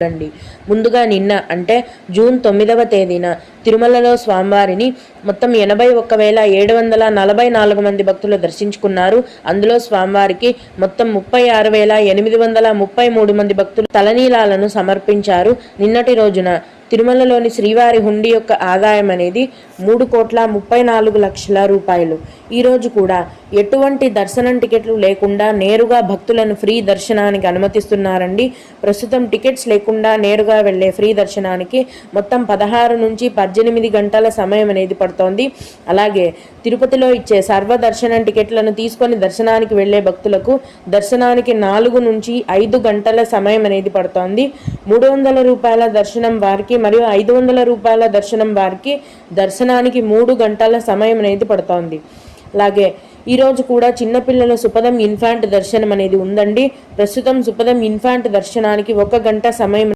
చూడండి. ముందుగా నిన్న అంటే జూన్ 9వ తేదీన తిరుమలలో స్వామివారిని మొత్తం 81,744 మంది భక్తులు దర్శించుకున్నారు. అందులో స్వామివారికి మొత్తం 36,833 మంది భక్తులు తలనీలాలను సమర్పించారు. నిన్నటి రోజున తిరుమలలోని శ్రీవారి హుండీ యొక్క ఆదాయం అనేది 3,34,00,000 రూపాయలు. ఈరోజు కూడా ఎటువంటి దర్శనం టికెట్లు లేకుండా నేరుగా భక్తులను ఫ్రీ దర్శనానికి అనుమతిస్తున్నారండి. ప్రస్తుతం టికెట్స్ లేకుండా నేరుగా వెళ్లే ఫ్రీ దర్శనానికి మొత్తం 16 నుంచి 18 గంటల సమయం అనేది పడుతోంది. అలాగే తిరుపతిలో ఇచ్చే సర్వ దర్శనం టికెట్లను తీసుకొని దర్శనానికి వెళ్లే భక్తులకు దర్శనానికి 4 నుంచి 5 గంటల సమయం అనేది పడుతోంది. 300 రూపాయల దర్శనం వారికి మరియు 500 రూపాయల దర్శనం వారికి దర్శనానికి 3 గంటల సమయం అనేది పడుతోంది. అలాగే ఈరోజు కూడా చిన్నపిల్లల సుపదం ఇన్ఫాంట్ దర్శనం అనేది ఉందండి. ప్రస్తుతం సుపదం ఇన్ఫాంట్ దర్శనానికి 1 గంట సమయం